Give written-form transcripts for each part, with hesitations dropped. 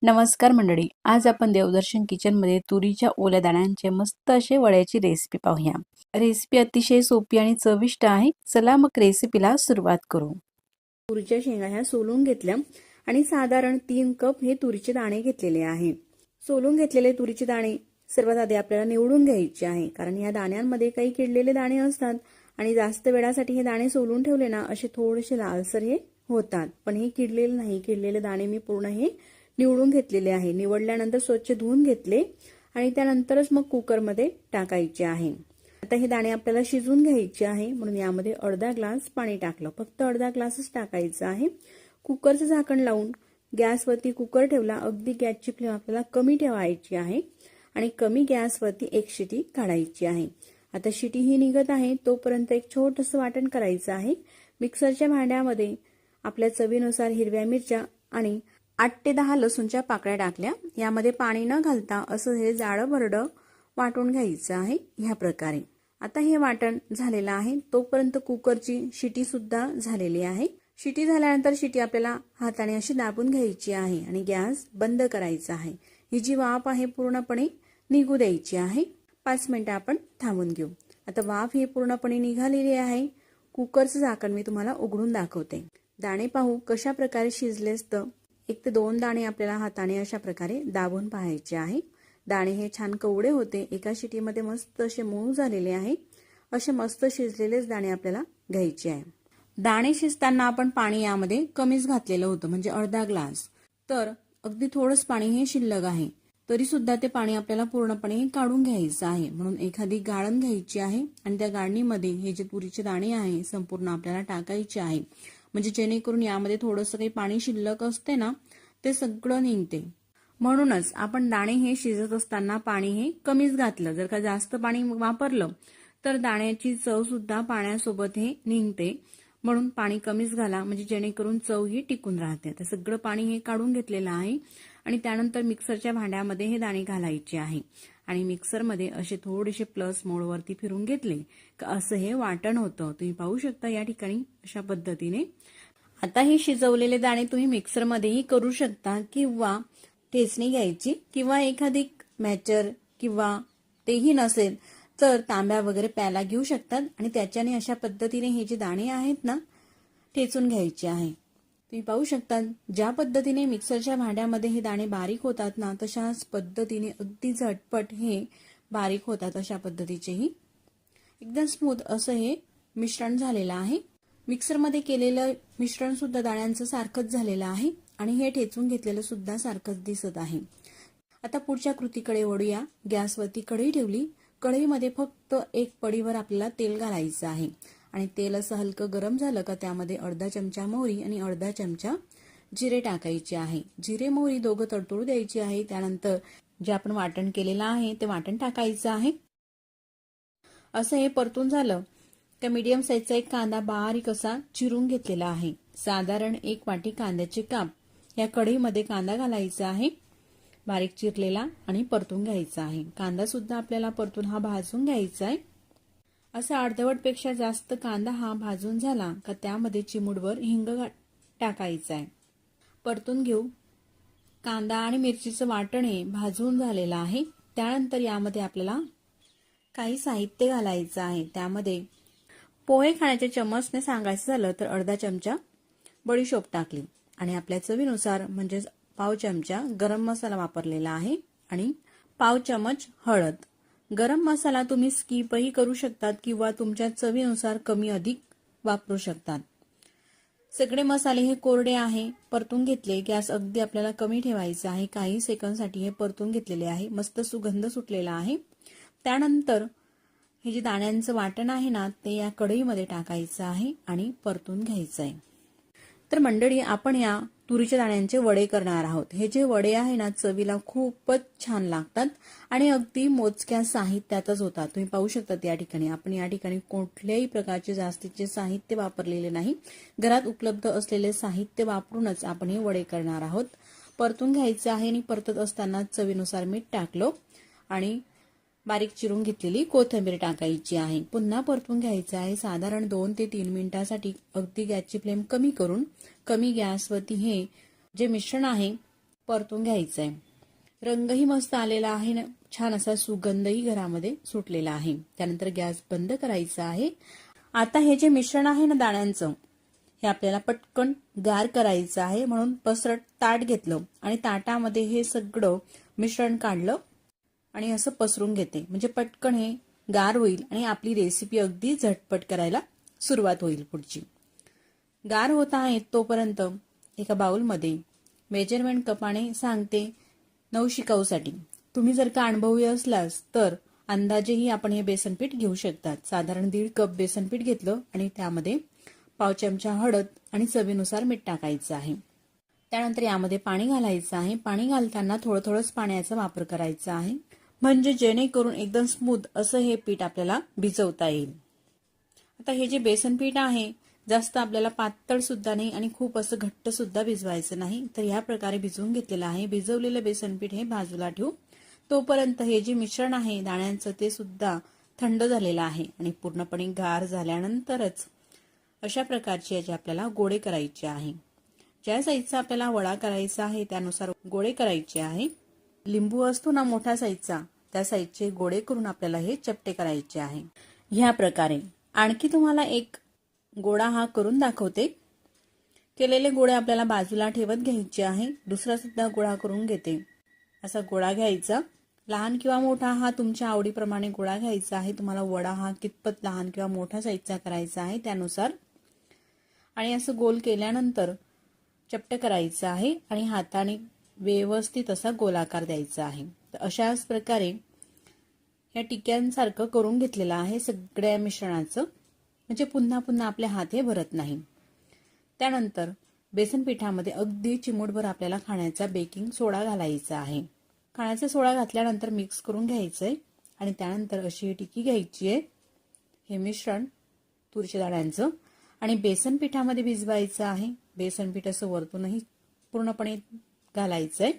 नमस्कार मंडळी, आज आपण देवदर्शन किचनमध्ये तुरीच्या ओल्या दाण्यांचे मस्त असे वड्याची रेसिपी पाहूया। रेसिपी अतिशय सोपी आणि चविष्ट आहे। चला मग रेसिपीला सुरुवात करू। तुरीच्या शेंगा ह्या सोलून घेतल्या आणि साधारण 3 कप हे तुरीचे दाणे घेतलेले आहे। सोलून घेतलेले तुरीचे दाणे सर्वात आधी आपल्याला निवडून घ्यायचे आहे, कारण या दाण्यांमध्ये काही किडलेले दाणे असतात आणि जास्त वेळासाठी हे दाणे सोलून ठेवले ना असे थोडेसे लालसर हे होतात, पण हे किडलेले नाही। किडलेले दाणे मी पूर्ण हे निवडून घेतलेले आहे। निवडल्यानंतर स्वच्छ धुवून घेतले आणि त्यानंतरच मग कुकरमध्ये टाकायचे आहे। आता हे दाणे आपल्याला शिजवून घ्यायचे आहे, म्हणून यामध्ये अर्धा ग्लास पाणी टाकलं, फक्त अर्धा ग्लासच टाकायचं आहे। कुकरचं झाकण लावून गॅसवरती कुकर ठेवला। अगदी गॅसची फ्लेम आपल्याला कमी ठेवायची आहे आणि कमी गॅसवरती एक शिटी काढायची आहे। आता शिटी ही निघत आहे तोपर्यंत एक छोटंसं वाटण करायचं आहे। मिक्सरच्या भांड्यामध्ये आपल्या चवीनुसार हिरव्या मिरच्या आणि 8 ते 10 लसूणच्या पाकळ्या टाकल्या। यामध्ये पाणी न घालता असं हे जाडं भरडं वाटून घ्यायचं आहे ह्या प्रकारे। आता हे वाटण झालेलं आहे तोपर्यंत कुकरची शिटी सुद्धा झालेली आहे। शिटी झाल्यानंतर शिटी आपल्याला हाताने अशी दाबून घ्यायची आहे आणि गॅस बंद करायचा आहे। ही जी वाफ आहे पूर्णपणे निघू द्यायची आहे। 5 मिनिटं आपण थांबून घेऊ। आता वाफ ही पूर्णपणे निघालेली आहे। कुकरचं झाकण मी तुम्हाला उघडून दाखवते। दाणे पाहू कशा प्रकारे शिजले असतं। 1 ते 2 दाणे आपल्याला हाताने अशा प्रकारे दाबून पाहायचे आहे। दाणे हे छान कवडे होते, एका शिटीमध्ये मस्त असे मऊ झालेले आहे। असे मस्त शिजलेलेच दाणे आपल्याला घ्यायचे आहे। दाणे शिजताना आपण पाणी यामध्ये कमीच घातलेलं होतं, म्हणजे अर्धा ग्लास, तर अगदी थोडंच पाणी हे शिल्लक आहे। तरी सुद्धा ते पाणी आपल्याला पूर्णपणे काढून घ्यायचं आहे, म्हणून एखादी गाळण घ्यायची आहे आणि त्या गाळणीमध्ये हे जे तुरीचे दाणे आहे संपूर्ण आपल्याला टाकायचे आहे, म्हणजे जेणेकरून यामध्ये थोडंसं काही पाणी शिल्लक असते ना ते सगळं निघते। म्हणूनच आपण दाणे हे शिजत असताना पाणी हे कमीच घातलं। जर का जास्त पाणी वापरलं तर दाण्याची चव सुद्धा पाण्यासोबत हे निघते, म्हणून पाणी कमीच घाला, म्हणजे जेणेकरून चव ही टिकून राहते। तर सगळं पाणी हे काढून घेतलेलं आहे आणि त्यानंतर मिक्सरच्या भांड्यामध्ये हे दाणे घालायचे आहे आणि मिक्सरमध्ये असे थोडेसे प्लस मोडवरती फिरून घेतले का असं हे वाटण होतं। तुम्ही पाहू शकता या ठिकाणी अशा पद्धतीने। आता हे शिजवलेले दाणे तुम्ही मिक्सरमध्येही करू शकता किंवा ठेचणी घ्यायची किंवा एखादी मॅचर किंवा तेही नसेल तर तांब्या वगैरे प्याला घेऊ शकतात आणि त्याच्याने अशा पद्धतीने हे जे दाणे आहेत ना ठेचून घ्यायचे आहे। तुम्ही पाहू शकता ज्या पद्धतीने मिक्सरच्या भांड्यामध्ये हे दाणे बारीक होतात ना तशाच पद्धतीने अगदी झटपट हे बारीक होतात। अशा पद्धतीचेही एकदम स्मूथ असं हे मिश्रण झालेलं आहे। मिक्सरमध्ये केलेलं मिश्रण सुद्धा दाण्यांचं सारखंच झालेलं आहे आणि हे ठेचून घेतलेलं सुद्धा सारखंच दिसत आहे। आता पुढच्या कृतीकडे वळूया। गॅसवरती कढई ठेवली। कढईमध्ये फक्त एक पडीवर आपल्याला तेल घालायचं आहे आणि तेल असं हलकं गरम झालं का त्यामध्ये अर्धा चमचा मोहरी आणि अर्धा चमचा जिरे टाकायचे आहे। जिरे मोहरी दोघं तडतडू द्यायची आहे। त्यानंतर जे आपण वाटण केलेलं आहे ते वाटण टाकायचं आहे। असं हे परतून झालं का मीडियम साईजचा एक कांदा बारीक असा चिरून घेतलेला आहे। साधारण 1 वाटी कांद्याचे काप या कढईमध्ये कांदा घालायचा आहे बारीक चिरलेला आणि परतून घ्यायचा आहे। कांदा सुद्धा आपल्याला परतून हा भाजून घ्यायचा आहे। असं अर्धवट पेक्षा जास्त कांदा हा भाजून झाला का त्यामध्ये चिमूटभर हिंग टाकायचा आहे। परतून घेऊ। कांदा आणि मिरचीचं वाटण हे भाजून झालेलं आहे। त्यानंतर यामध्ये आपल्याला काही साहित्य घालायचं आहे। त्यामध्ये पोहे खाण्याच्या चमचने सांगायचं झालं तर अर्धा चमचा बडीशोप टाकली आणि आपल्या चवीनुसार म्हणजे पाव चमचा गरम मसाला वापरलेला आहे आणि पाव चमच हळद। गरम मसाला तुम्ही स्किपही करू शकतात किंवा तुमच्या चवीनुसार कमी अधिक वापरू शकतात। सगळे मसाले हे कोरडे आहे। परतून घेतले। गॅस अगदी आपल्याला कमी ठेवायचा आहे। काही सेकंदसाठी हे परतून घेतलेले आहे। मस्त सुगंध सुटलेला आहे। त्यानंतर हे जे दाण्यांचं वाटण आहे ना ते या कढईमध्ये टाकायचं आहे आणि परतून घ्यायचं आहे। तर मंडळी आपण या तुरीच्या दाण्यांचे वडे करणार आहोत। हे जे वडे आहे ना चवीला खूपच छान लागतात आणि अगदी मोजक्या साहित्यातच होतात। तुम्ही पाहू शकता या ठिकाणी आपण या ठिकाणी कुठल्याही प्रकारचे जास्तीचे साहित्य वापरलेले नाही। घरात उपलब्ध असलेले साहित्य वापरूनच आपण हे वडे करणार आहोत। परतून घ्यायचे आहे आणि परतत असताना चवीनुसार मीठ टाकलो आणि बारीक चिरून घेतलेली कोथिंबीर टाकायची आहे। पुन्हा परतून घ्यायचं आहे साधारण 2 ते 3 मिनिटांसाठी। अगदी गॅसची फ्लेम कमी करून कमी गॅसवरती हे जे मिश्रण आहे परतून घ्यायचं आहे. रंगही मस्त आलेला आहे ना, छान असा सुगंधही घरामध्ये सुटलेला आहे. त्यानंतर गॅस बंद करायचा आहे. आता हे जे मिश्रण आहे ना दाण्यांचं, हे आपल्याला पटकन गार करायचं आहे. म्हणून पसरट ताट घेतलं आणि ताटामध्ये हे सगळं मिश्रण काढलं आणि असं पसरून घेते. म्हणजे पटकन हे गार होईल आणि आपली रेसिपी अगदी झटपट करायला सुरुवात होईल. पुढची गार होत आहे तोपर्यंत एका बाउलमध्ये मेजरमेंट कपाने सांगते नवशिकाऊसाठी. तुम्ही जर का अनुभवी असलास तर अंदाजेही आपण हे बेसन पीठ घेऊ शकतात. साधारण 1.5 कप बेसन पीठ घेतलं आणि त्यामध्ये पाव चमचा हळद आणि चवीनुसार मीठ टाकायचं आहे. त्यानंतर यामध्ये पाणी घालायचं आहे. पाणी घालताना थोडं थोडंच पाण्याचा वापर करायचा आहे, म्हणजे जेणेकरून एकदम स्मूथ असं हे पीठ आपल्याला भिजवता येईल. आता हे जे बेसन पीठ आहे जास्त आपल्याला पातळ सुद्धा नाही आणि खूप असं घट्ट सुद्धा भिजवायचं नाही. तर ह्या प्रकारे भिजवून घेतलेलं आहे. भिजवलेलं बेसन पीठ हे बाजूला ठेवू. तोपर्यंत हे जे मिश्रण आहे दाण्यांचं ते सुद्धा थंड झालेलं आहे आणि पूर्णपणे गार झाल्यानंतरच अशा प्रकारचे याचे आपल्याला गोळे करायचे आहे. ज्या साईजचा आपल्याला वडा करायचा आहे त्यानुसार गोळे करायचे आहे. लिंबू असतो ना मोठ्या साईजचा, त्या साईजचे गोळे करून आपल्याला हे चपटे करायचे आहे. ह्या प्रकारे आणखी तुम्हाला एक गोळा हा करून दाखवते. केलेले गोळे आपल्याला बाजूला ठेवत घ्यायचे आहे. दुसरा सुद्धा गोळा करून घेते. असा गोळा घ्यायचा, लहान किंवा मोठा हा तुमच्या आवडीप्रमाणे गोळा घ्यायचा आहे. तुम्हाला वडा हा कितपत लहान किंवा मोठ्या साईजचा करायचा आहे त्यानुसार. आणि असं गोल केल्यानंतर चपटे करायचं आहे आणि हाताने व्यवस्थित असा गोलाकार द्यायचा आहे. तर अशाच प्रकारे या टिक्यांसारखं करून घेतलेलं आहे सगळ्या मिश्रणाचं, म्हणजे पुन्हा पुन्हा आपले हात हे भरत नाही. त्यानंतर बेसन पिठामध्ये अगदी चिमूटभर आपल्याला खाण्याचा बेकिंग सोडा घालायचा आहे. खाण्याचा सोडा घातल्यानंतर मिक्स करून घ्यायचंय आणि त्यानंतर अशी ही टिकी घ्यायची आहे. हे मिश्रण तुरीच्या दाण्यांचं आणि बेसन पिठामध्ये भिजवायचं आहे. बेसन पीठ असं वरतूनही पूर्णपणे घालायचंय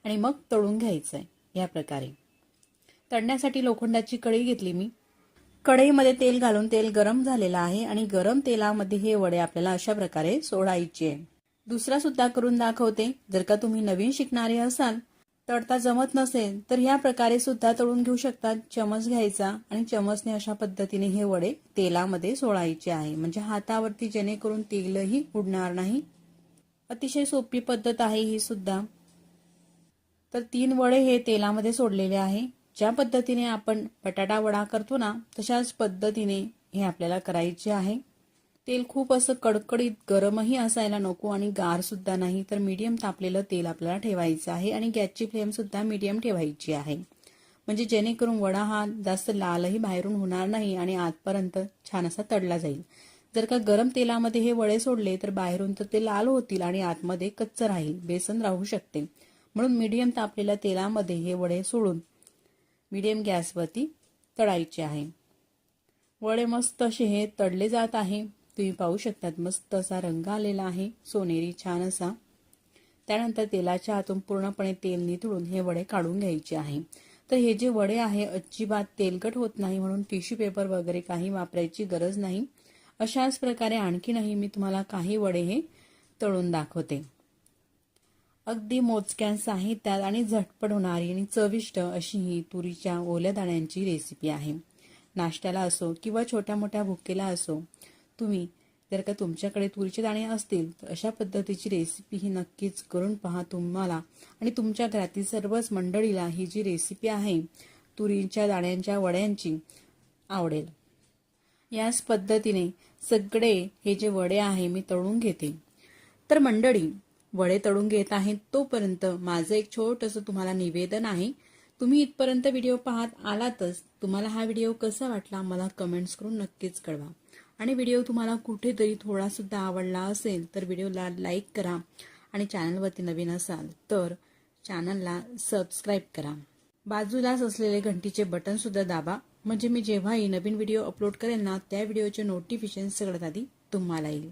आणि मग तळून घ्यायचंय. या प्रकारे तळण्यासाठी लोखंडाची कढई घेतली मी. कढईमध्ये तेल घालून तेल गरम झालेलं आहे आणि गरम तेलामध्ये हे वडे आपल्याला अशा प्रकारे सोडायचे. दुसरा सुद्धा करून दाखवते. जर का तुम्ही नवीन शिकणारे असाल, तळता जमत नसेल तर ह्या प्रकारे सुद्धा तळून घेऊ शकतात. चमच घ्यायचा आणि चमचने अशा पद्धतीने हे वडे तेलामध्ये सोडायचे आहे, म्हणजे हातावरती, जेणेकरून तेलही उडणार नाही. अतिशय सोपी पद्धत आहे ही सुद्धा. तर 3 वडे हे तेलामध्ये सोडलेले आहे. ज्या पद्धतीने आपण बटाटा वडा करतो ना, तशाच पद्धतीने हे आपल्याला करायचे आहे. तेल खूप असं कडकडीत गरमही असायला नको आणि गार सुद्धा नाही. तर मीडियम तापलेलं तेल आपल्याला ठेवायचं आहे आणि गॅसची फ्लेम सुद्धा मीडियम ठेवायची आहे, म्हणजे जेणेकरून वडा हा जास्त लालही बाहेरून होणार नाही आणि आतपर्यंत छान असा तळला जाईल. जर का गरम तेलामध्ये हे वडे सोडले तर बाहेरून तर ते लाल होतील आणि आतमध्ये कच्चं राहील, बेसन राहू शकते. म्हणून मीडियम तापलेल्या तेलामध्ये हे वडे सोडून मीडियम गॅसवरती तळायचे आहे. वडे मस्त असे हे तळले जात आहे. तुम्ही पाहू शकतात मस्त असा रंग आलेला आहे, सोनेरी छान असा. त्यानंतर तेलाच्या आतून पूर्णपणे तेल निथळून हे वडे काढून घ्यायचे आहे. तर हे जे वडे आहे अजिबात तेलकट होत नाही, म्हणून टिश्यू पेपर वगैरे काही वापरायची गरज नाही. अशाच प्रकारे आणखीनही मी तुम्हाला काही वडे हे तळून दाखवते. अगदी मोजक्या साहित्यात आणि झटपट होणारी आणि चविष्ट अशी ही तुरीच्या ओल्या दाण्यांची रेसिपी आहे. नाश्त्याला असो किंवा छोट्या मोठ्या भुकेला असो, तुम्ही जर का तुमच्याकडे तुरीचे दाणे असतील तर अशा पद्धतीची रेसिपी ही नक्कीच करून पहा. तुम्हाला आणि तुमच्या घरातील सर्वच मंडळीला ही जी रेसिपी आहे तुरीच्या दाण्यांच्या वड्यांची आवडेल. याच पद्धतीने सगळे हे जे वडे आहे मी तळून घेते. तर मंडळी, वडे तळून घेत आहेत तोपर्यंत माझं एक छोटंसं तुम्हाला निवेदन आहे. तुम्ही इथपर्यंत व्हिडिओ पाहत आलातच, तुम्हाला हा व्हिडिओ कसा वाटला मला कमेंट्स करून नक्कीच कळवा. आणि व्हिडिओ तुम्हाला कुठेतरी थोडा सुद्धा आवडला असेल तर व्हिडिओला लाईक करा आणि चॅनलवरती नवीन असाल तर चॅनलला सबस्क्राईब करा. बाजूलाच असलेले घंटीचे बटन सुद्धा दाबा, म्हणजे मी जेव्हाही नवीन व्हिडिओ अपलोड करेन ना त्या व्हिडिओचे नोटिफिकेशन सगळ्यात आधी तुम्हाला येईल.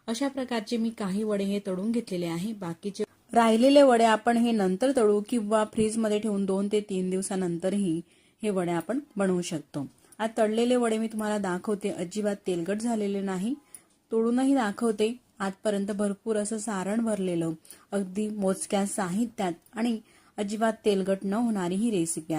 अशा प्रकारचे मी काही वडे हे तळून घेतलेले आहे. बाकीचे राहिलेले वडे आपण हे नंतर तळू किंवा फ्रीजमध्ये ठेवून 2 ते 3 दिवसानंतरही हे वडे आपण बनवू शकतो. आज तळलेले वडे मी तुम्हाला दाखवते, अजिबात तेलकट झालेले नाही. तोडूनही दाखवते आजपर्यंत भरपूर असं सारण भरलेलं, अगदी मोजक्या साहित्यात आणि अजिबात तेलकट न होणारी ही रेसिपी आहे.